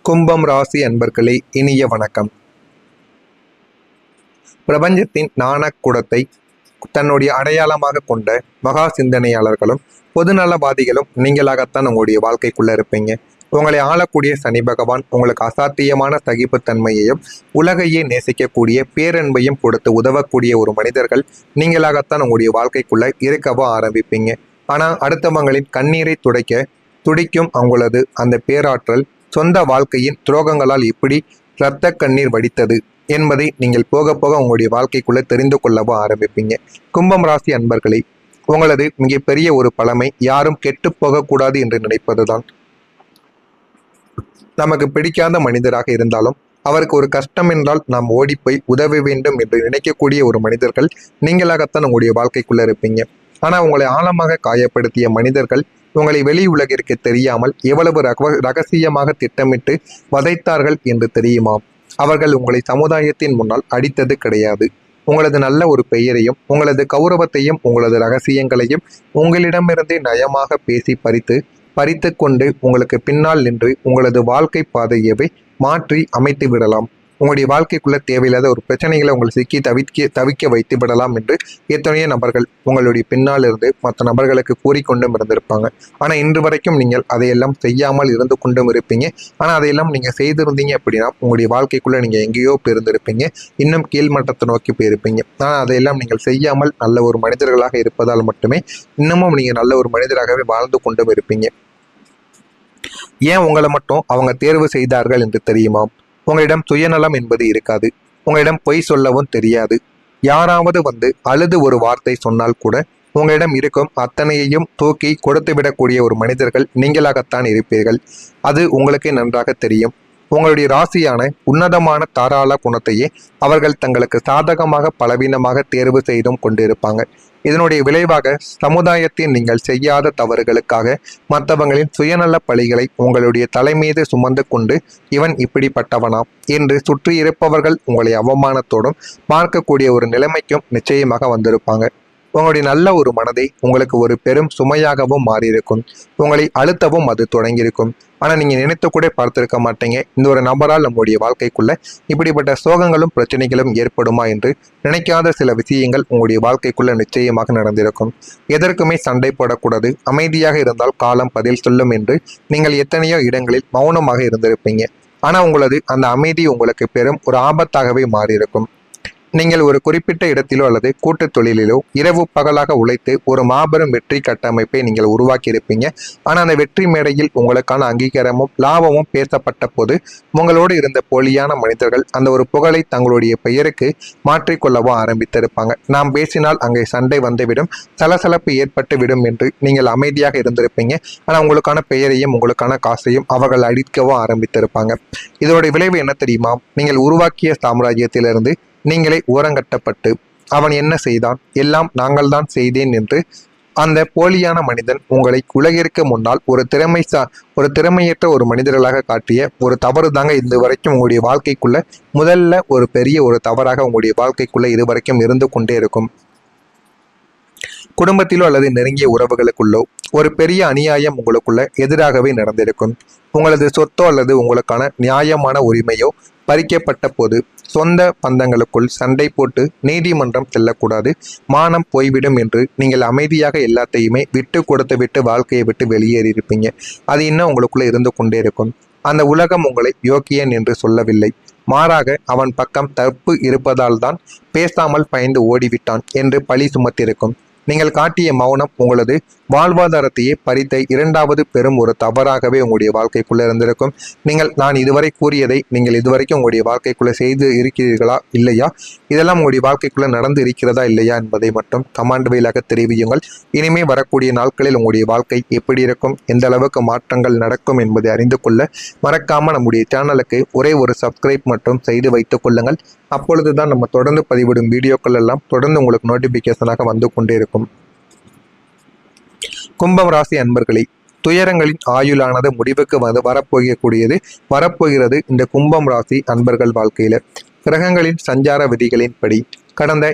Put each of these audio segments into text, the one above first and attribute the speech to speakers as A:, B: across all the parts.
A: கும்பம் ராசி அன்பர்களே, இனிய வணக்கம். பிரபஞ்சத்தின் நாணக்குடத்தை தன்னுடைய அடையாளமாக கொண்ட மகா சிந்தனையாளர்களும் பொதுநலவாதிகளும் நீங்களாகத்தான் உங்களுடைய வாழ்க்கைக்குள்ள இருப்பீங்க. உங்களை ஆளக்கூடிய சனி பகவான் உங்களுக்கு அசாத்தியமான சகிப்புத்தன்மையையும் உலகையே நேசிக்கக்கூடிய பேரன்பையும் கொடுத்து உதவக்கூடிய ஒரு மனிதர்கள் நீங்களாகத்தான் உங்களுடைய வாழ்க்கைக்குள்ள இருக்கவோ ஆரம்பிப்பீங்க. ஆனால் அடுத்தவங்களின் கண்ணீரை துடைக்கும் அவங்களது அந்த பேராற்றல் சொந்த வாழ்க்கையின் துரோகங்களால் எப்படி இரத்த கண்ணீர் வடித்தது என்பதை நீங்கள் போக போக உங்களுடைய வாழ்க்கைக்குள்ள தெரிந்து கொள்ளவோ ஆரம்பிப்பீங்க. கும்பம் ராசி அன்பர்களே, உங்களது மிகப்பெரிய ஒரு பழமை யாரும் கெட்டு போகக்கூடாது என்று நினைப்பதுதான். நமக்கு பிடிக்காத மனிதராக இருந்தாலும் அவருக்கு ஒரு கஷ்டம் என்றால் நாம் ஓடிப்போய் உதவ வேண்டும் என்று நினைக்கக்கூடிய ஒரு மனிதர்கள் நீங்களாகத்தான் உங்களுடைய வாழ்க்கைக்குள்ள இருப்பீங்க. ஆனால் உங்களை ஆழமாக காயப்படுத்திய மனிதர்கள் உங்களை வெளி உலகிற்கு தெரியாமல் எவ்வளவு ரகசியமாக திட்டமிட்டு வதைத்தார்கள் என்று தெரியுமா? அவர்கள் உங்களை சமுதாயத்தின் முன்னால் அடித்தது கிடையாது. உங்களது நல்ல ஒரு பெயரையும் உங்களது கௌரவத்தையும் உங்களது ரகசியங்களையும் உங்களிடமிருந்தே நயமாக பேசி பறித்து கொண்டு உங்களுக்கு பின்னால் நின்று உங்களது வாழ்க்கை பாதையவை மாற்றி அமைத்து விடலாம். உங்களுடைய வாழ்க்கைக்குள்ள தேவையில்லாத ஒரு பிரச்சனைகளை உங்களை சிக்கி தவிக்க வைத்து விடலாம் என்று எத்தனையோ நபர்கள் உங்களுடைய பின்னால் இருந்து மற்ற நபர்களுக்கு கூறிக்கொண்டும் இருந்திருப்பாங்க. ஆனால் இன்று வரைக்கும் நீங்கள் அதையெல்லாம் செய்யாமல் இருந்து கொண்டும் இருப்பீங்க. ஆனால் அதையெல்லாம் நீங்கள் செய்திருந்தீங்க அப்படின்னா உங்களுடைய வாழ்க்கைக்குள்ள நீங்கள் எங்கேயோ போயிருந்திருப்பீங்க, இன்னும் கீழ்மட்டத்தை நோக்கி போயிருப்பீங்க. ஆனால் அதையெல்லாம் நீங்கள் செய்யாமல் நல்ல ஒரு மனிதர்களாக இருப்பதால் மட்டுமே இன்னமும் நீங்கள் நல்ல ஒரு மனிதராகவே வாழ்ந்து கொண்டும் இருப்பீங்க. ஏன் உங்களை மட்டும் அவங்க தேர்வு செய்தார்கள் என்று தெரியுமா? உங்களிடம் சுயநலம் என்பது இருக்காது. உங்களிடம் பொய் சொல்லவும் தெரியாது. யாராவது வந்து அழுது ஒரு வார்த்தை சொன்னால் கூட உங்களிடம் இருக்கும் அத்தனையையும் தூக்கி கொடுத்துவிடக்கூடிய ஒரு மனிதர்கள் நீங்களாகத்தான் இருப்பீர்கள். அது உங்களுக்கே நன்றாக தெரியும். உங்களுடைய ராசியான உன்னதமான தாராள குணத்தையே அவர்கள் தங்களுக்கு சாதகமாக பலவீனமாக தேர்வு செய்தும் கொண்டிருப்பாங்க. இதனுடைய விளைவாக சமுதாயத்தில் நீங்கள் செய்யாத தவறுகளுக்காக மற்றவங்களின் சுயநல பழிகளை உங்களுடைய தலைமீது சுமந்து கொண்டு இவன் இப்படிப்பட்டவனா என்று சுற்றி இருப்பவர்கள் உங்களை அவமானத்தோடும் பார்க்கக்கூடிய ஒரு நிலைமைக்கும் நிச்சயமாக வந்திருப்பாங்க. உங்களுடைய நல்ல ஒரு மனதை உங்களுக்கு ஒரு பெரும் சுமையாகவும் மாறியிருக்கும். உங்களை அழுத்தவும் அது தொடங்கியிருக்கும். ஆனால் நீங்கள் நினைத்து கூட பார்த்திருக்க மாட்டீங்க, இந்த ஒரு நபரால் நம்முடைய வாழ்க்கைக்குள்ள இப்படிப்பட்ட சோகங்களும் பிரச்சனைகளும் ஏற்படுமா என்று நினைக்காத சில விஷயங்கள் உங்களுடைய வாழ்க்கைக்குள்ள நிச்சயமாக நடந்திருக்கும். எதற்குமே சண்டை போடக்கூடாது, அமைதியாக இருந்தால் காலம் பதில் சொல்லும் என்று நீங்கள் எத்தனையோ இடங்களில் மௌனமாக இருந்திருப்பீங்க. ஆனால் உங்களது அந்த அமைதி உங்களுக்கு பெரும் ஒரு ஆபத்தாகவே மாறியிருக்கும். நீங்கள் ஒரு குறிப்பிட்ட இடத்திலோ அல்லது கூட்டு தொழிலிலோ இரவு பகலாக உழைத்து ஒரு மாபெரும் வெற்றி கட்டமைப்பை நீங்கள் உருவாக்கி இருப்பீங்க. ஆனால் அந்த வெற்றி மேடையில் உங்களுக்கான அங்கீகாரமும் லாபமும் பேசப்பட்ட போது உங்களோடு இருந்த போலியான மனிதர்கள் அந்த ஒரு புகழை தங்களுடைய பெயருக்கு மாற்றிக்கொள்ளவோ ஆரம்பித்திருப்பாங்க. நாம் பேசினால் அங்கே சண்டை வந்துவிடும், சலசலப்பு ஏற்பட்டு விடும் என்று நீங்கள் அமைதியாக இருந்திருப்பீங்க. ஆனால் உங்களுக்கான பெயரையும் உங்களுக்கான காசையும் அவர்கள் அடிக்கவோ ஆரம்பித்திருப்பாங்க. இதோட விளைவு என்ன தெரியுமா? நீங்கள் உருவாக்கிய சாம்ராஜ்யத்திலிருந்து நீங்களே ஓரங்கட்டப்பட்டு அவன் என்ன செய்தான், எல்லாம் நாங்கள் தான் செய்தேன் என்று அந்த போலியான மனிதன் உங்களை உலகிற்கு முன்னால் ஒரு திறமையற்ற ஒரு மனிதர்களாக காட்டிய ஒரு தவறு தாங்க இது வரைக்கும் உங்களுடைய வாழ்க்கைக்குள்ள முதல்ல ஒரு பெரிய ஒரு தவறாக உங்களுடைய வாழ்க்கைக்குள்ள இதுவரைக்கும் இருந்து கொண்டே இருக்கும். குடும்பத்திலோ அல்லது நெருங்கிய உறவுகளுக்குள்ளோ ஒரு பெரிய அநியாயம் உங்களுக்குள்ள எதிராகவே நடந்திருக்கும். உங்களது சொத்தோ அல்லது உங்களுக்கான நியாயமான உரிமையோ பறிக்கப்பட்ட போது சொந்த பந்தங்களுக்குள் சண்டை போட்டு நீதிமன்றம் செல்லக்கூடாது, மானம் போய்விடும் என்று நீங்கள் அமைதியாக எல்லாத்தையுமே விட்டு கொடுத்து வாழ்க்கையை விட்டு வெளியேறியிருப்பீங்க. அது இன்னும் உங்களுக்குள்ள இருந்து கொண்டே இருக்கும். அந்த உலகம் உங்களை யோக்கியன் என்று சொல்லவில்லை, மாறாக அவன் பக்கம் தப்பு இருப்பதால் தான் பேசாமல் பயந்து ஓடிவிட்டான் என்று பழி சுமத்திருக்கும். நீங்கள் காட்டிய மௌனம் உங்களது வாழ்வாதாரத்தையே பறித்த இரண்டாவது பெரும் ஒரு தவறாகவே உங்களுடைய வாழ்க்கைக்குள்ள இருந்திருக்கும். நான் இதுவரை கூறியதை நீங்கள் இதுவரைக்கும் உங்களுடைய வாழ்க்கைக்குள்ள செய்து இருக்கிறீர்களா இல்லையா, இதெல்லாம் உங்களுடைய வாழ்க்கைக்குள்ள நடந்து இருக்கிறதா இல்லையா என்பதை மட்டும் கமெண்ட் வாயிலாக தெரிவியுங்கள். இனிமே வரக்கூடிய நாட்களில் உங்களுடைய வாழ்க்கை எப்படி இருக்கும், எந்த அளவுக்கு மாற்றங்கள் நடக்கும் என்பதை அறிந்து கொள்ள மறக்காம நம்முடைய சேனலுக்கு ஒரே ஒரு சப்ஸ்கிரைப் மட்டும் செய்து வைத்துக் கொள்ளுங்கள். அப்பொழுதுதான் நம்ம தொடர்ந்து பதிவிடும் வீடியோக்கள் எல்லாம் தொடர்ந்து உங்களுக்கு நோட்டிபிகேஷனாக வந்து கொண்டே இருக்கும். கும்பம் ராசி அன்பர்களே, துயரங்களின் ஆயுளானது முடிவுக்கு வரப்போகிறது இந்த கும்பம் ராசி அன்பர்கள் வாழ்க்கையில. கிரகங்களின் சஞ்சார விதிகளின்படி கடந்த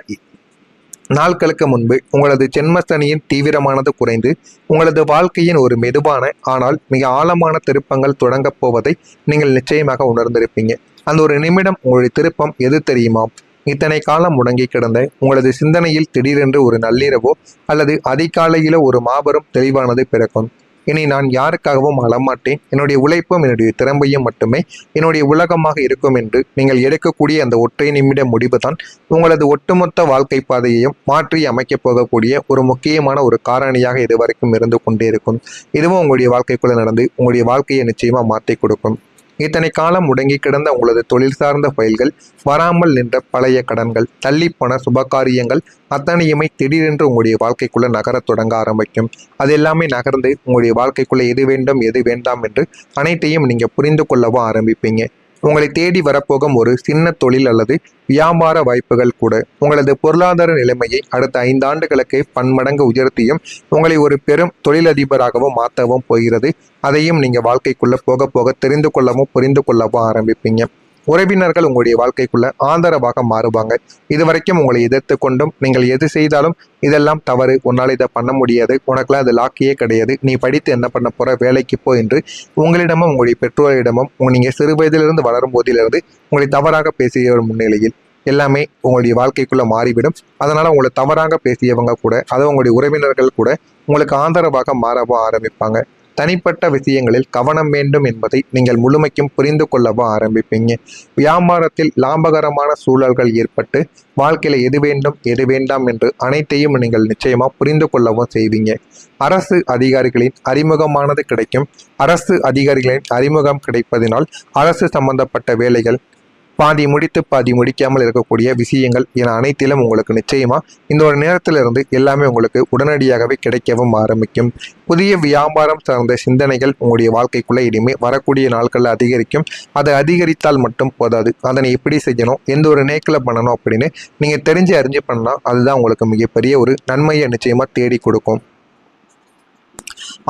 A: நாட்களுக்கு முன்பு உங்களது ஜென்மசனியின் தீவிரமானது குறைந்து உங்களது வாழ்க்கையின் ஒரு மெதுவான ஆனால் மிக ஆழமான திருப்பங்கள் தொடங்கப் போவதை நீங்கள் நிச்சயமாக உணர்ந்திருப்பீங்க. அந்த ஒரு நிமிடம் உங்களுடைய திருப்பம் எது தெரியுமா? இத்தனை காலம் முடங்கி கிடந்த உங்களது சிந்தனையில் திடீரென்று ஒரு நள்ளிரவோ அல்லது அதிகாலையிலோ ஒரு மாபெரும் தெளிவானது பிறக்கும். இனி நான் யாருக்காகவும் அழமாட்டேன், என்னுடைய உழைப்பும் என்னுடைய திறமையும் மட்டுமே என்னுடைய உலகமாக இருக்கும் என்று நீங்கள் எடுக்கக்கூடிய அந்த ஒற்றை நிமிட முடிவுதான் உங்களது ஒட்டுமொத்த வாழ்க்கை பாதையையும் மாற்றி அமைக்கப் போகக்கூடிய ஒரு முக்கியமான ஒரு காரணியாக இதுவரைக்கும் இருந்து கொண்டே இருக்கும். இதுவும் உங்களுடைய வாழ்க்கைக்குள்ள நடந்து உங்களுடைய வாழ்க்கையை நிச்சயமா மாற்றி கொடுக்கும். இத்தனை காலம் முடங்கி கிடந்த உங்களது தொழில் சார்ந்த ஃபைல்கள், வராமல் நின்ற பழைய கடன்கள், தள்ளிப்போன சுபகாரியங்கள் அத்தனையுமே திடீரென்று உங்களுடைய வாழ்க்கைக்குள்ள நகரத் தொடங்க ஆரம்பிக்கும். அது எல்லாமே நகர்ந்து உங்களுடைய வாழ்க்கைக்குள்ள எது வேண்டும் எது வேண்டாம் என்று அனைத்தையும் நீங்க புரிந்து கொள்ளவும் ஆரம்பிப்பீங்க. உங்களை தேடி வரப்போகும் ஒரு சின்ன தொழில் அல்லது வியாபார வாய்ப்புகள் கூட உங்களது பொருளாதார நிலைமையை அடுத்த 5 ஆண்டுகளுக்கு பன்மடங்கு உயர்த்தியும் உங்களை ஒரு பெரும் தொழிலதிபராகவும் மாற்றவும் போகிறது. அதையும் நீங்க வாழ்க்கைக்குள்ள போக போக தெரிந்து கொள்ளவும் புரிந்து கொள்ளவும் ஆரம்பிப்பீங்க. உறவினர்கள் உங்களுடைய வாழ்க்கைக்குள்ள ஆதரவாக மாறுவாங்க. இதுவரைக்கும் உங்களை எதிர்த்து கொண்டும் நீங்கள் எது செய்தாலும் இதெல்லாம் தவறு, உன்னால் இதை பண்ண முடியாது, உனக்குலாம் அது லாக்கியே கிடையாது, நீ படித்து என்ன பண்ண போற, வேலைக்கு போ என்று உங்களிடமும் உங்களுடைய பெற்றோரிடமும் நீங்கள் சிறு வயதிலிருந்து வளரும் போதிலிருந்து உங்களை தவறாக பேசியவர் முன்னிலையில் எல்லாமே உங்களுடைய வாழ்க்கைக்குள்ள மாறிவிடும். அதனால உங்களை தவறாக பேசியவங்க கூட, அதாவது உங்களுடைய உறவினர்கள் கூட உங்களுக்கு ஆதரவாக மாறவும் ஆரம்பிப்பாங்க. தனிப்பட்ட விஷயங்களில் கவனம் வேண்டும் என்பதை நீங்கள் முழுமைக்கும் புரிந்து கொள்ளவும் ஆரம்பிப்பீங்க. வியாபாரத்தில் லாபகரமான சூழல்கள் ஏற்பட்டு வாழ்க்கையில எது வேண்டும் எது வேண்டாம் என்று அனைத்தையும் நீங்கள் நிச்சயமா புரிந்து கொள்ளவும் செய்வீங்க. அரசு அதிகாரிகளின் அறிமுகமானது கிடைக்கும். அரசு அதிகாரிகளின் அறிமுகம் கிடைப்பதினால் அரசு சம்பந்தப்பட்ட வேலைகள், பாதி முடித்து பாதி முடிக்காமல் இருக்கக்கூடிய விஷயங்கள் என அனைத்திலும் உங்களுக்கு நிச்சயமா இந்த ஒரு நேரத்திலிருந்து எல்லாமே உங்களுக்கு உடனடியாகவே கிடைக்கவும் ஆரம்பிக்கும். புதிய வியாபாரம் சார்ந்த சிந்தனைகள் உங்களுடைய வாழ்க்கைக்குள்ள இனிமே வரக்கூடிய நாட்களில் அதிகரிக்கும். அதை அதிகரித்தால் மட்டும் போதாது, அதனை எப்படி செய்யணும், எந்த ஒரு நேக்கில் பண்ணணும் அப்படின்னு நீங்க தெரிஞ்சு அறிஞ்சு பண்ணா அதுதான் உங்களுக்கு மிகப்பெரிய ஒரு நன்மையை நிச்சயமா தேடி கொடுக்கும்.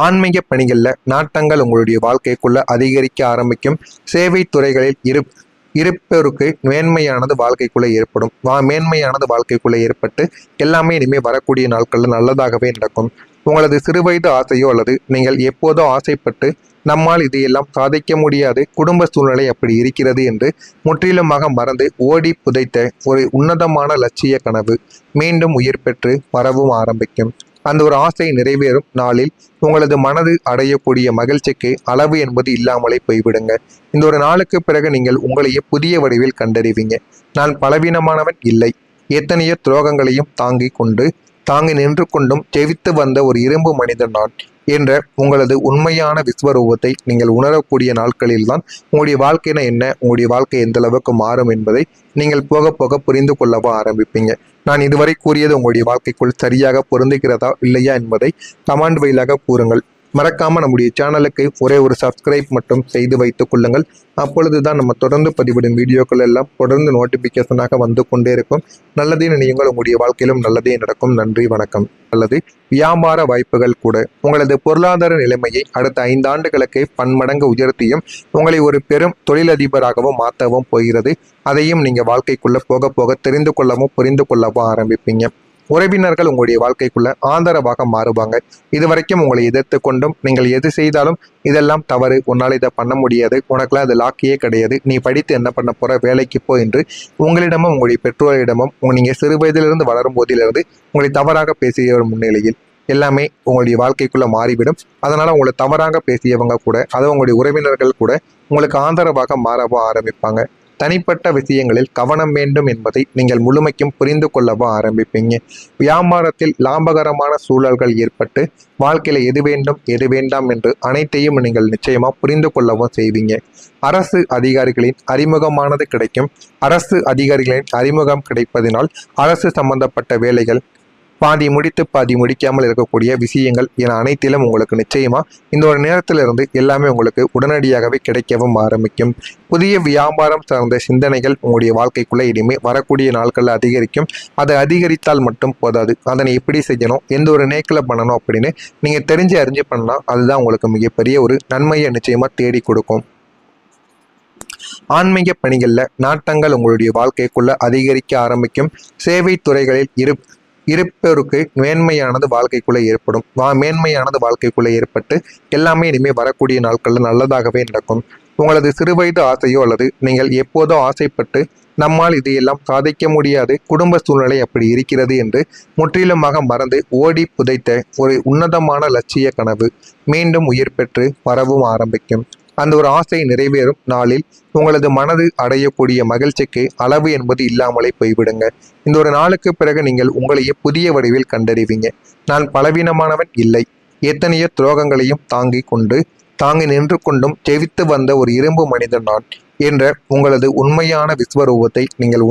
A: ஆன்மீக பணிகளில் நாட்டங்கள் உங்களுடைய வாழ்க்கைக்குள்ள அதிகரிக்க ஆரம்பிக்கும். சேவை துறைகளில் இருப்பவருக்கு மேன்மையானது வாழ்க்கைக்குள்ளே ஏற்படும். மேன்மையானது வாழ்க்கைக்குள்ளே ஏற்பட்டு எல்லாமே இனிமேல் வரக்கூடிய நாட்களில் நல்லதாகவே நடக்கும். உங்களது சிறுவயது ஆசையோ அல்லது நீங்கள் எப்போதோ ஆசைப்பட்டு நம்மால் இதையெல்லாம் சாதிக்க முடியாது, குடும்ப சூழ்நிலை அப்படி இருக்கிறது என்று முற்றிலுமாக மறந்து ஓடி புதைத்த ஒரு உன்னதமான லட்சிய கனவு மீண்டும் உயிர் பெற்று வரவும் ஆரம்பிக்கும். அந்த ஒரு ஆசை நிறைவேறும் நாளில் உங்களது மனது அடையக்கூடிய மகிழ்ச்சிக்கு அளவு என்பது இல்லாமலே போய்விடுங்க. இந்த ஒரு நாளுக்கு பிறகு நீங்கள் உங்களையே புதிய வடிவில் கண்டறிவீங்க. நான் பலவீனமானவன் இல்லை, எத்தனையோ துரோகங்களையும் தாங்கி நின்று கொண்டும் ஜெயித்து வந்த ஒரு இரும்பு மனிதன் நான் என்ற உங்களது உண்மையான விஸ்வரூபத்தை நீங்கள் உணரக்கூடிய நாட்களில்தான் உங்களுடைய வாழ்க்கைனா என்ன, உங்களுடைய வாழ்க்கை எந்த அளவுக்கு மாறும் என்பதை நீங்கள் போக போக புரிந்து கொள்ளவும் ஆரம்பிப்பீங்க. நான் இதுவரை கூறியது உங்களுடைய வாழ்க்கைக்குள் சரியாக பொருந்துகிறதா இல்லையா என்பதை கமெண்ட் வழியாக கூறுங்கள். மறக்காம நம்முடைய சேனலுக்கு ஒரே ஒரு சப்ஸ்கிரைப் மட்டும் செய்து வைத்துக் கொள்ளுங்கள். அப்பொழுதுதான் நம்ம தொடர்ந்து பதிவிடும் வீடியோக்கள் எல்லாம் தொடர்ந்து நோட்டிபிகேஷனாக வந்து கொண்டே இருக்கும். நல்லதே நினையுங்கள், உங்களுடைய வாழ்க்கையிலும் நல்லதே நடக்கும். நன்றி, வணக்கம். அல்லது வியாபார வாய்ப்புகள் கூட உங்களது பொருளாதார நிலைமையை அடுத்த 5 ஆண்டுகளுக்கு பன்மடங்கு உயர்த்தியும் உங்களை ஒரு பெரும் தொழிலதிபராகவும் மாற்றவும் போகிறது. அதையும் நீங்க வாழ்க்கைக்குள்ள போக போக தெரிந்து கொள்ளவும் புரிந்து கொள்ளவும் ஆரம்பிப்பீங்க. உறவினர்கள் உங்களுடைய வாழ்க்கைக்குள்ள ஆதரவாக மாறுவாங்க. இதுவரைக்கும் உங்களை எதிர்த்து கொண்டும் நீங்கள் எது செய்தாலும் இதெல்லாம் தவறு, உன்னால் இதை பண்ண முடியாது, உனக்குலாம் அது லாக்கியே கிடையாது, நீ படித்து என்ன பண்ண போற, வேலைக்கு போ என்று உங்களிடமும் உங்களுடைய பெற்றோரிடமும் நீங்கள் சிறு வயதிலிருந்து வளரும் போதிலிருந்து உங்களை தவறாக பேசியவர் முன்னிலையில் எல்லாமே உங்களுடைய வாழ்க்கைக்குள்ள மாறிவிடும். அதனால உங்களை தவறாக பேசியவங்க கூட, அதாவது உங்களுடைய உறவினர்கள் கூட உங்களுக்கு ஆதரவாக மாறவும் ஆரம்பிப்பாங்க. தனிப்பட்ட விஷயங்களில் கவனம் வேண்டும் என்பதை நீங்கள் முழுமைக்கும் புரிந்து கொள்ளவும் ஆரம்பிப்பீங்க. வியாபாரத்தில் லாபகரமான சூழல்கள் ஏற்பட்டு வாழ்க்கையில எது வேண்டும் எது வேண்டாம் என்று அனைத்தையும் நீங்கள் நிச்சயமா புரிந்து கொள்ளவும் செய்வீங்க. அரசு அதிகாரிகளின் அறிமுகமானது கிடைக்கும். அரசு அதிகாரிகளின் அறிமுகம் கிடைப்பதினால் அரசு சம்பந்தப்பட்ட வேலைகள், பாதி முடித்து பாதி முடிக்காமல் இருக்கக்கூடிய விஷயங்கள் என அனைத்திலும் உங்களுக்கு நிச்சயமா இந்த ஒரு நேரத்திலிருந்து எல்லாமே உங்களுக்கு உடனடியாகவே கிடைக்கவும் ஆரம்பிக்கும். புதிய வியாபாரம் சார்ந்த சிந்தனைகள் உங்களுடைய வாழ்க்கைக்குள்ள இனிமே வரக்கூடிய நாட்களில் அதிகரிக்கும். அதை அதிகரித்தால் மட்டும் போதாது, அதனை எப்படி செய்யணும், எந்த ஒரு நேக்கில் பண்ணணும் அப்படின்னு நீங்கள் தெரிஞ்சு அறிஞ்சு பண்ணால் அதுதான் உங்களுக்கு மிகப்பெரிய ஒரு நன்மையை நிச்சயமா தேடி கொடுக்கும். ஆன்மீக பணிகளில் நாட்டங்கள் உங்களுடைய வாழ்க்கைக்குள்ள அதிகரிக்க ஆரம்பிக்கும். சேவை துறைகளில் இருப்பவருக்கு மேன்மையானது வாழ்க்கைக்குள்ளே ஏற்படும். மேன்மையானது வாழ்க்கைக்குள்ளே ஏற்பட்டு எல்லாமே இனிமேல் வரக்கூடிய நாட்களில் நல்லதாகவே நடக்கும். உங்களது சிறுவயது ஆசையோ அல்லது நீங்கள் எப்போதோ ஆசைப்பட்டு நம்மால் இதையெல்லாம் சாதிக்க முடியாது, குடும்ப சூழ்நிலை அப்படி இருக்கிறது என்று முற்றிலுமாக மறந்து ஓடி புதைத்த ஒரு உன்னதமான லட்சிய கனவு மீண்டும் உயிர் பெற்று வரவும் ஆரம்பிக்கும். அந்த ஒரு ஆசை நிறைவேறும் நாளில் உங்களது மனது அடையக்கூடிய மகிழ்ச்சிக்கு அளவு என்பது இல்லாமலே போய்விடுங்க. இந்த ஒரு நாளுக்கு பிறகு நீங்கள் உங்களையே புதிய வடிவில் கண்டறிவீங்க. நான் பலவீனமானவன் இல்லை, எத்தனையோ துரோகங்களையும் தாங்கி நின்று கொண்டும் ஜெயித்து வந்த ஒரு இரும்பு மனிதன் நான் என்ற உங்களது உண்மையான விஸ்வரூபத்தை நீங்கள்